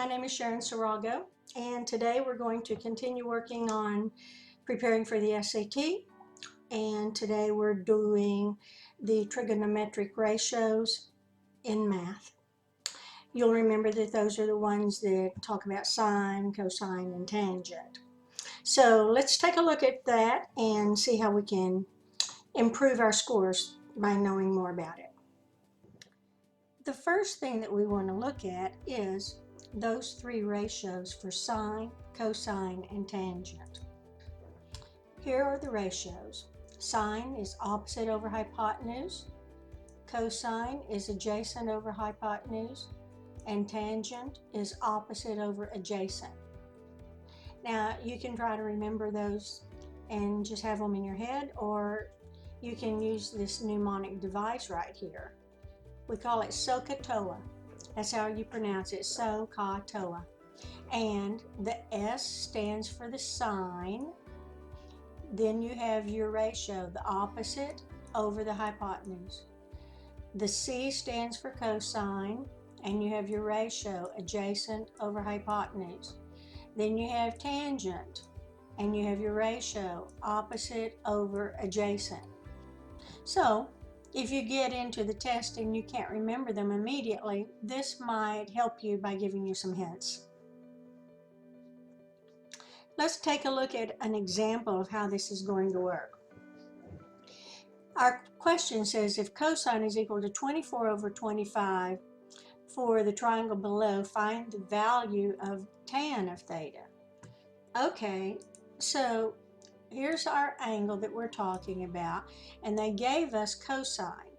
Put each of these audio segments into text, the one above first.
My name is Sharon Sarago, and today we're going to continue working on preparing for the SAT. And today we're doing the trigonometric ratios in math. You'll remember that those are the ones that talk about sine, cosine, and tangent. So let's take a look at that and see how we can improve our scores by knowing more about it. The first thing that we want to look at is those three ratios for sine, cosine, and tangent. Here are the ratios. Sine is opposite over hypotenuse, cosine is adjacent over hypotenuse, and tangent is opposite over adjacent. Now you can try to remember those and just have them in your head, or you can use this mnemonic device right here. We call it SOHCAHTOA. That's how you pronounce it, SOHCAHTOA. And the S stands for the sine. Then you have your ratio, the opposite over the hypotenuse. The C stands for cosine, and you have your ratio, adjacent over hypotenuse. Then you have tangent, and you have your ratio, opposite over adjacent. So, if you get into the test and you can't remember them immediately, this might help you by giving you some hints. Let's take a look at an example of how this is going to work. Our question says if cosine is equal to 24 over 25 for the triangle below, find the value of tan of theta. Okay, so here's our angle that we're talking about, and they gave us cosine.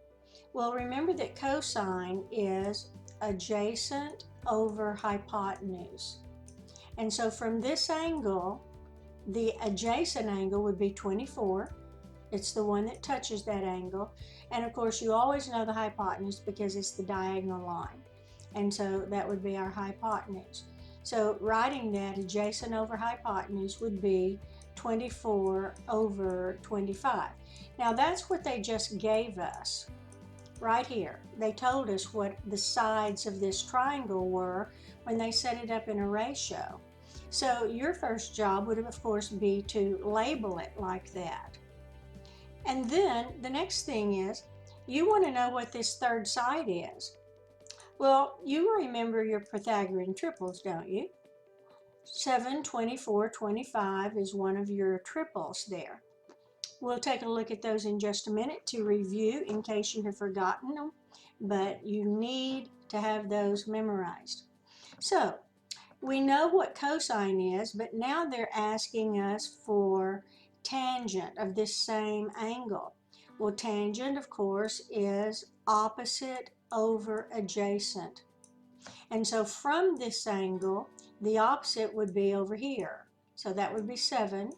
Well, remember that cosine is adjacent over hypotenuse. And so from this angle, the adjacent angle would be 24. It's the one that touches that angle. And of course, you always know the hypotenuse because it's the diagonal line. And so that would be our hypotenuse. So writing that, adjacent over hypotenuse would be 24 over 25. Now that's what they just gave us right here. They told us what the sides of this triangle were when they set it up in a ratio. So your first job would of course be to label it like that. And then the next thing is you want to know what this third side is. Well, you remember your Pythagorean triples, don't you? 7, 24, 25 is one of your triples there. We'll take a look at those in just a minute to review in case you have forgotten them, but you need to have those memorized. So we know what cosine is, but now they're asking us for tangent of this same angle. Well, tangent, of course, is opposite over adjacent. And so from this angle, the opposite would be over here. So that would be 7.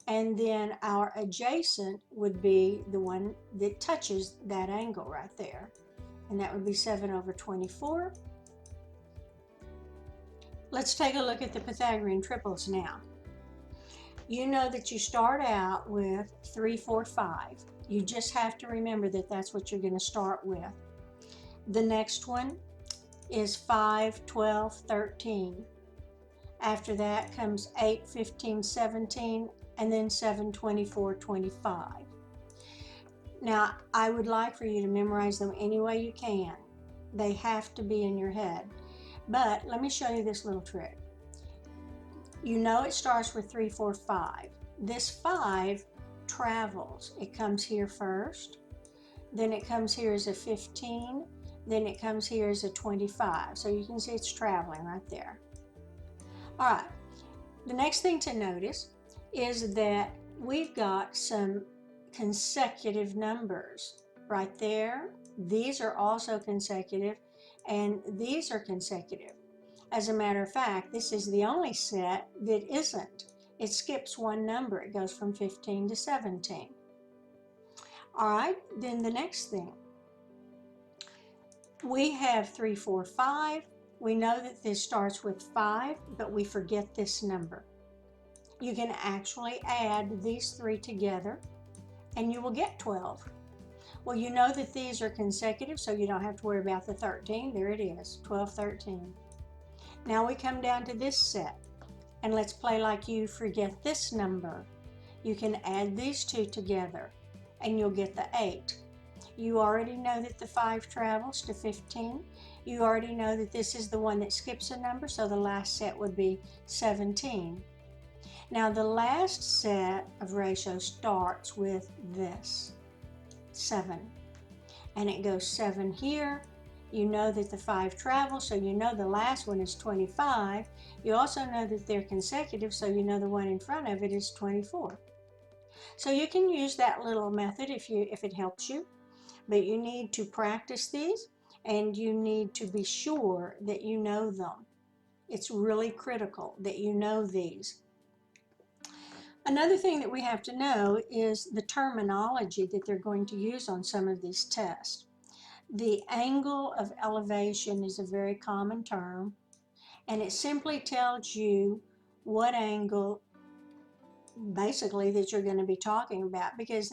And then our adjacent would be the one that touches that angle right there. And that would be 7 over 24. Let's take a look at the Pythagorean triples now. You know that you start out with 3, 4, 5. You just have to remember that that's what you're going to start with. The next one is 5, 12, 13. After that comes 8, 15, 17, and then 7, 24, 25. Now, I would like for you to memorize them any way you can. They have to be in your head. But let me show you this little trick. You know it starts with 3, 4, 5. This 5 travels. It comes here first, then it comes here as a 15, then it comes here as a 25. So you can see it's traveling right there. All right, the next thing to notice is that we've got some consecutive numbers right there. These are also consecutive, and these are consecutive. As a matter of fact, this is the only set that isn't. It skips one number. It goes from 15 to 17. All right, then the next thing. We have 3, 4, 5. We know that this starts with 5, but we forget this number. You can actually add these 3 together, and you will get 12. Well, you know that these are consecutive, so you don't have to worry about the 13. There it is, 12, 13. Now we come down to this set, and let's play like you forget this number. You can add these two together, and you'll get the 8. You already know that the 5 travels to 15. You already know that this is the one that skips a number, so the last set would be 17. Now the last set of ratios starts with this, 7. And it goes 7 here. You know that the 5 travels, so you know the last one is 25. You also know that they're consecutive, so you know the one in front of it is 24. So you can use that little method if it helps you, but you need to practice these, and you need to be sure that you know them. It's really critical that you know these. Another thing that we have to know is the terminology that they're going to use on some of these tests. The angle of elevation is a very common term, and it simply tells you what angle basically that you're going to be talking about, because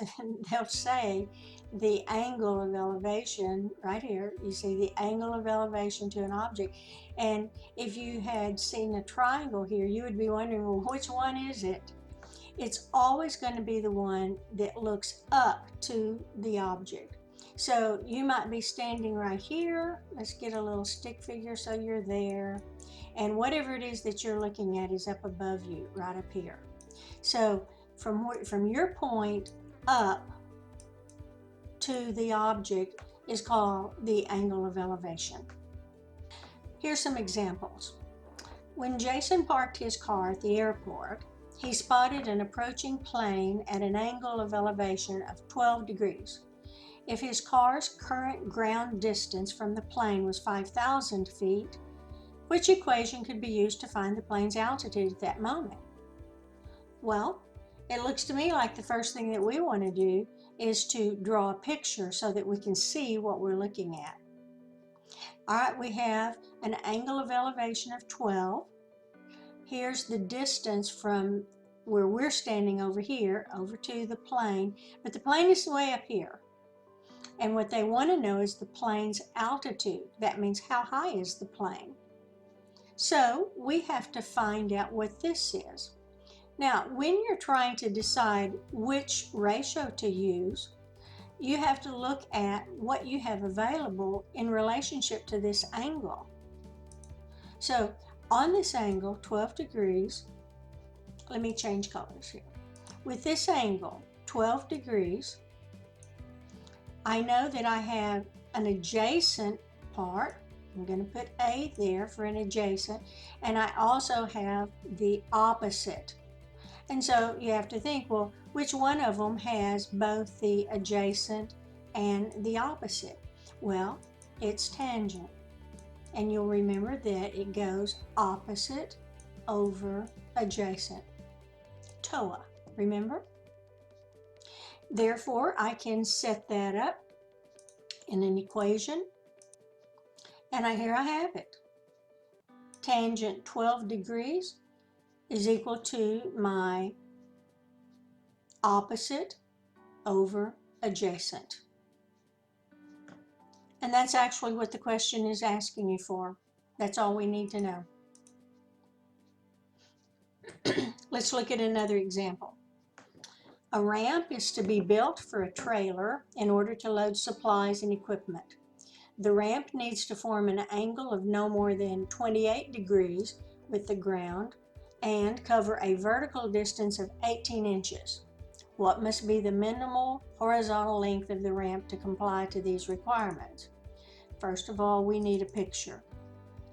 they'll say the angle of elevation right here. You see the angle of elevation to an object, and if you had seen a triangle here, you would be wondering, well, which one is it? It's always going to be the one that looks up to the object. So you might be standing right here. Let's get a little stick figure so you're there, and whatever it is that you're looking at is up above you, right up here. So from your point up to the object is called the angle of elevation. Here's some examples. When Jason parked his car at the airport, he spotted an approaching plane at an angle of elevation of 12 degrees. If his car's current ground distance from the plane was 5,000 feet, which equation could be used to find the plane's altitude at that moment? Well, it looks to me like the first thing that we want to do is to draw a picture so that we can see what we're looking at. All right, we have an angle of elevation of 12. Here's the distance from where we're standing over here, over to the plane, but the plane is way up here. And what they want to know is the plane's altitude. That means how high is the plane? So we have to find out what this is. Now, when you're trying to decide which ratio to use, you have to look at what you have available in relationship to this angle. So on this angle, 12 degrees, let me change colors here. With this angle, 12 degrees, I know that I have an adjacent part. I'm going to put A there for an adjacent, and I also have the opposite. And so you have to think, well, which one of them has both the adjacent and the opposite? Well, it's tangent. And you'll remember that it goes opposite over adjacent. TOA, remember? Therefore, I can set that up in an equation, and here I have it. Tangent 12 degrees is equal to my opposite over adjacent. And that's actually what the question is asking you for. That's all we need to know. Let's look at another example. A ramp is to be built for a trailer in order to load supplies and equipment. The ramp needs to form an angle of no more than 28 degrees with the ground and cover a vertical distance of 18 inches. What must be the minimal horizontal length of the ramp to comply to these requirements? First of all, we need a picture.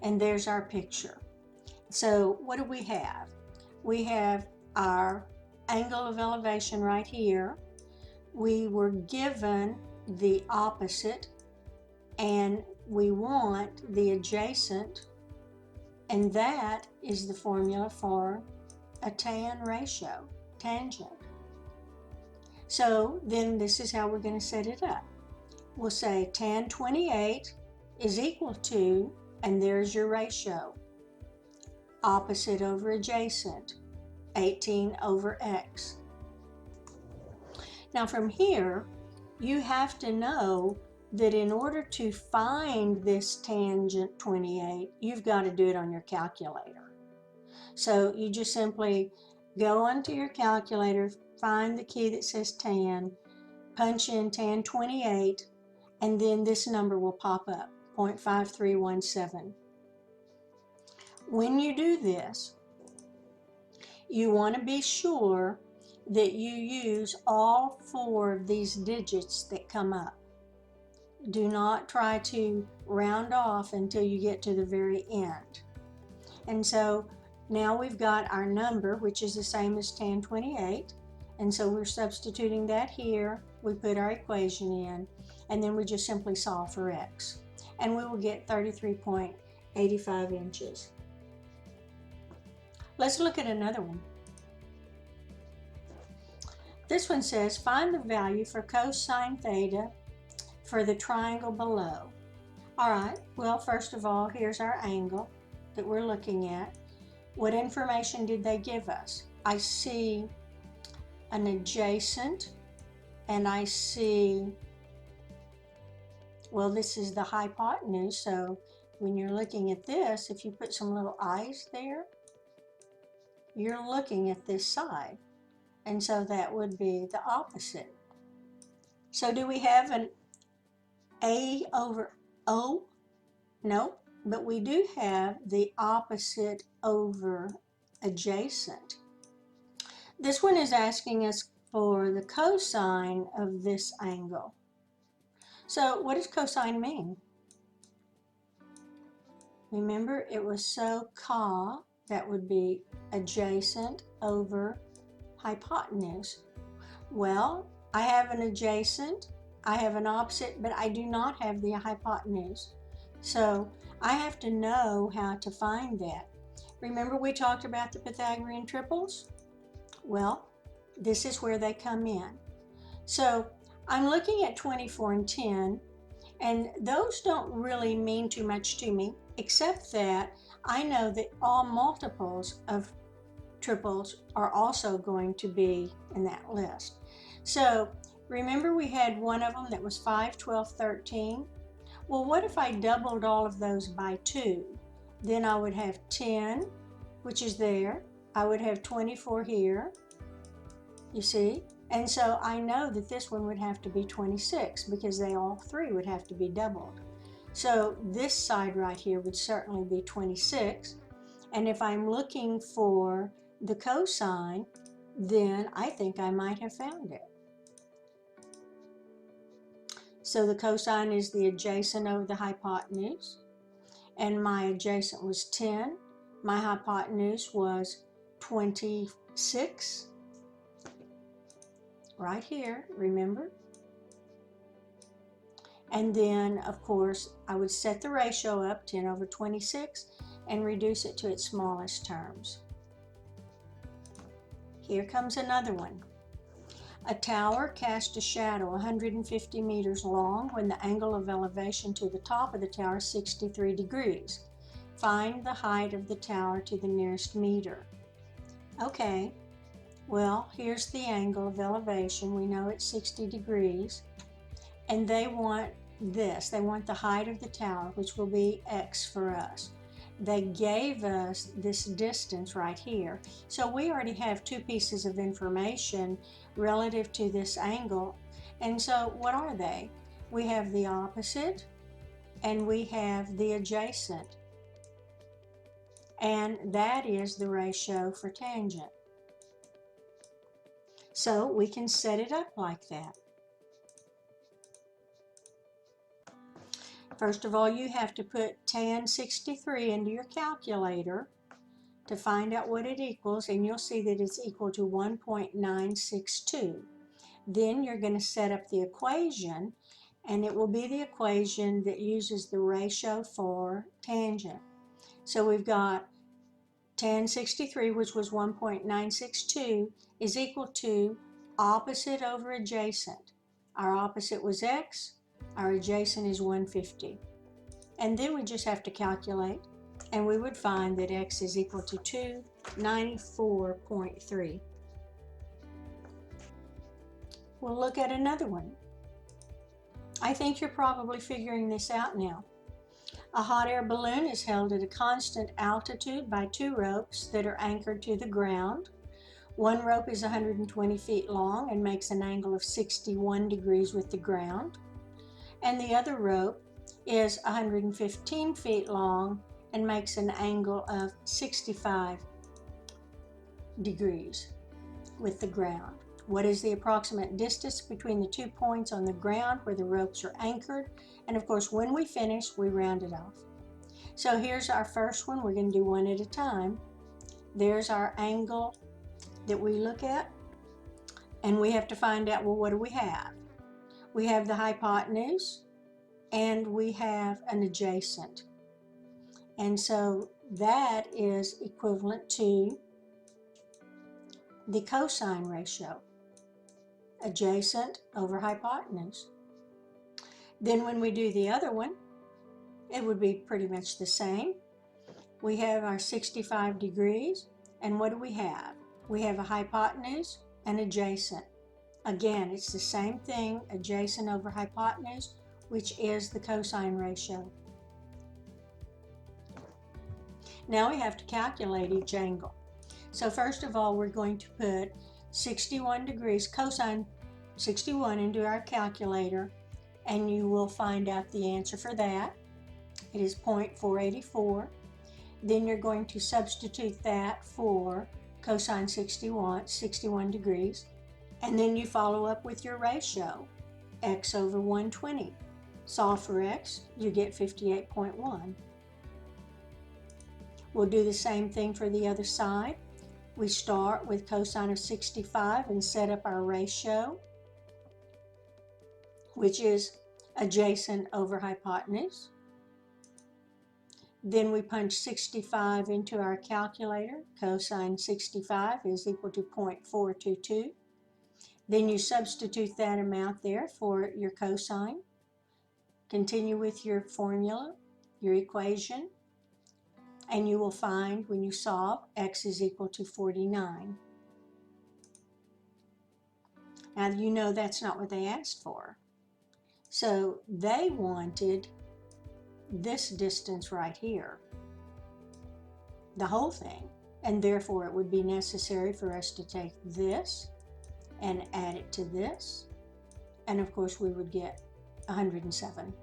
And there's our picture. So what do we have? We have our angle of elevation right here. We were given the opposite, and we want the adjacent, and that is the formula for a tan ratio, tangent. So then this is how we're going to set it up. We'll say tan 28 is equal to, and there's your ratio, opposite over adjacent, 18 over x. Now from here, you have to know that in order to find this tangent 28, you've got to do it on your calculator. So you just simply go onto your calculator, find the key that says tan, punch in tan 28, and then this number will pop up, 0.5317. When you do this, you want to be sure that you use all 4 of these digits that come up. Do not try to round off until you get to the very end. And so now we've got our number, which is the same as tan 28. And so we're substituting that here. We put our equation in, and then we just simply solve for x. And we will get 33.85 inches. Let's look at another one. This one says, find the value for cosine theta for the triangle below. All right, well, first of all, here's our angle that we're looking at. What information did they give us? I see an adjacent, and I see, well, this is the hypotenuse, so when you're looking at this, if you put some little eyes there, you're looking at this side, and so that would be the opposite. So do we have an A over O? No, but we do have the opposite over adjacent. This one is asking us for the cosine of this angle. So what does cosine mean? Remember, it was so ca, that would be adjacent over hypotenuse. Well, I have an adjacent, I have an opposite, but I do not have the hypotenuse. So I have to know how to find that. Remember we talked about the Pythagorean triples? Well, this is where they come in. So I'm looking at 24 and 10, and those don't really mean too much to me, except that I know that all multiples of triples are also going to be in that list. So remember we had one of them that was 5, 12, 13. Well, what if I doubled all of those by 2? Then I would have 10, which is there. I would have 24 here, you see? And so I know that this one would have to be 26 because they all 3 would have to be doubled. So this side right here would certainly be 26. And if I'm looking for the cosine, then I think I might have found it. So the cosine is the adjacent over the hypotenuse, and my adjacent was 10. My hypotenuse was 26, right here, remember? And then, of course, I would set the ratio up, 10 over 26, and reduce it to its smallest terms. Here comes another one. A tower cast a shadow 150 meters long when the angle of elevation to the top of the tower is 63 degrees. Find the height of the tower to the nearest meter. Okay, well, here's the angle of elevation. We know it's 60 degrees. And they want this. They want the height of the tower, which will be x for us. They gave us this distance right here. So we already have 2 pieces of information relative to this angle. And so what are they? We have the opposite and we have the adjacent. And that is the ratio for tangent. So we can set it up like that. First of all, you have to put tan 63 into your calculator to find out what it equals, and you'll see that it's equal to 1.962. Then you're going to set up the equation, and it will be the equation that uses the ratio for tangent. So we've got tan 63, which was 1.962, is equal to opposite over adjacent. Our opposite was x. Our adjacent is 150. And then we just have to calculate, and we would find that x is equal to 294.3. We'll look at another one. I think you're probably figuring this out now. A hot air balloon is held at a constant altitude by two ropes that are anchored to the ground. One rope is 120 feet long and makes an angle of 61 degrees with the ground, and the other rope is 115 feet long and makes an angle of 65 degrees with the ground. What is the approximate distance between the 2 points on the ground where the ropes are anchored? And of course, when we finish, we round it off. So here's our first one. We're going to do one at a time. There's our angle that we look at, and we have to find out, well, what do we have? We have the hypotenuse and we have an adjacent. And so that is equivalent to the cosine ratio, adjacent over hypotenuse. Then when we do the other one, it would be pretty much the same. We have our 65 degrees, and what do we have? We have a hypotenuse and adjacent. Again, it's the same thing, adjacent over hypotenuse, which is the cosine ratio. Now we have to calculate each angle. So first of all, we're going to put 61 degrees, cosine 61, into our calculator, and you will find out the answer for that. It is 0.484. Then you're going to substitute that for cosine 61 degrees, and then you follow up with your ratio, x over 120. Solve for x, you get 58.1. We'll do the same thing for the other side. We start with cosine of 65 and set up our ratio, which is adjacent over hypotenuse. Then we punch 65 into our calculator. Cosine 65 is equal to 0.422. Then you substitute that amount there for your cosine. Continue with your formula, your equation, and you will find when you solve, x is equal to 49. Now you know that's not what they asked for. So they wanted this distance right here, the whole thing, and therefore it would be necessary for us to take this and add it to this, and of course we would get 107.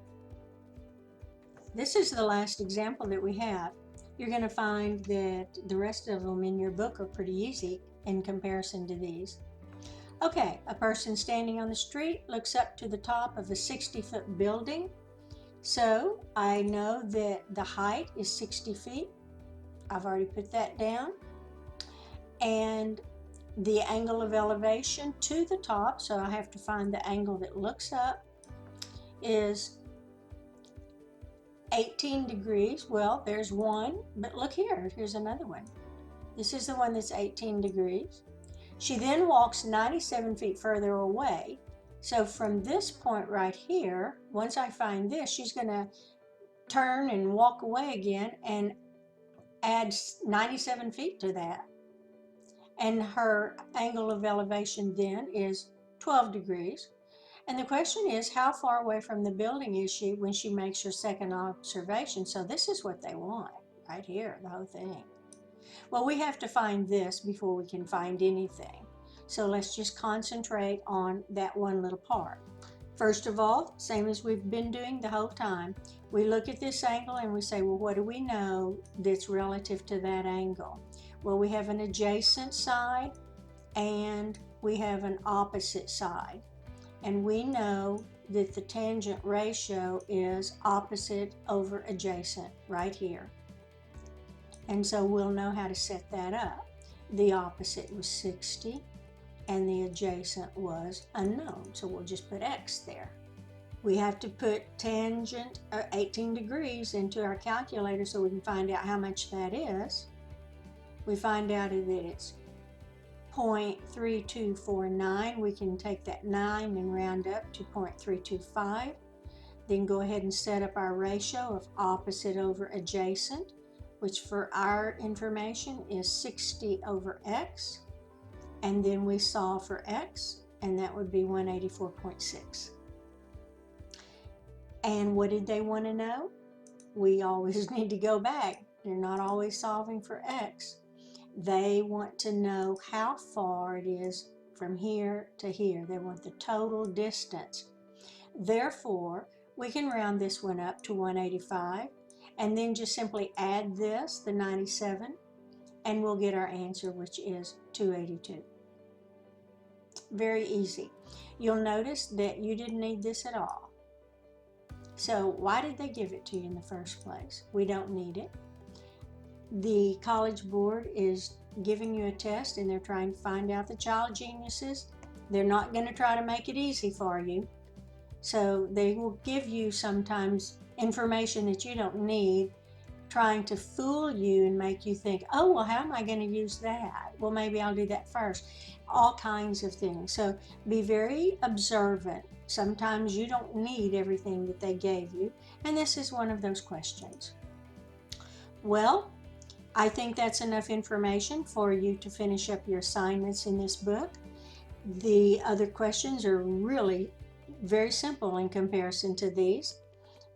This is the last example that we have. You're going to find that the rest of them in your book are pretty easy in comparison to these. Okay, a person standing on the street looks up to the top of a 60-foot building. So I know that the height is 60 feet. I've already put that down. And the angle of elevation to the top, so I have to find the angle that looks up, is 18 degrees. Well, there's one, but look here, here's another one. This is the one that's 18 degrees. She then walks 97 feet further away. So from this point right here, once I find this, she's going to turn and walk away again and add 97 feet to that. And her angle of elevation then is 12 degrees. And the question is, how far away from the building is she when she makes her second observation? So this is what they want, right here, the whole thing. Well, we have to find this before we can find anything. So let's just concentrate on that one little part. First of all, same as we've been doing the whole time, we look at this angle and we say, well, what do we know that's relative to that angle? Well, we have an adjacent side and we have an opposite side. And we know that the tangent ratio is opposite over adjacent right here. And so we'll know how to set that up. The opposite was 60 and the adjacent was unknown. So we'll just put x there. We have to put tangent 18 degrees into our calculator so we can find out how much that is. We find out that it's 0.3249. We can take that 9 and round up to 0.325. Then go ahead and set up our ratio of opposite over adjacent, which for our information is 60 over x. And then we solve for x, and that would be 184.6. And what did they want to know? We always need to go back. They're not always solving for x. They want to know how far it is from here to here. They want the total distance. Therefore, we can round this one up to 185 and then just simply add this, the 97, and we'll get our answer, which is 282. Very easy. You'll notice that you didn't need this at all. So why did they give it to you in the first place? We don't need it. The College Board is giving you a test and they're trying to find out the child geniuses. They're not going to try to make it easy for you. So they will give you sometimes information that you don't need, trying to fool you and make you think, oh, well, how am I going to use that? Well, maybe I'll do that first. All kinds of things. So be very observant. Sometimes you don't need everything that they gave you, and this is one of those questions. Well, I think that's enough information for you to finish up your assignments in this book. The other questions are really very simple in comparison to these,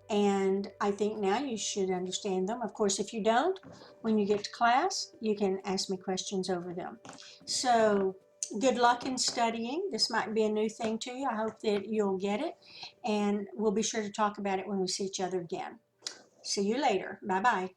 and I think now you should understand them. Of course, if you don't, when you get to class, you can ask me questions over them. So good luck in studying. This might be a new thing to you. I hope that you'll get it, and we'll be sure to talk about it when we see each other again. See you later. Bye-bye.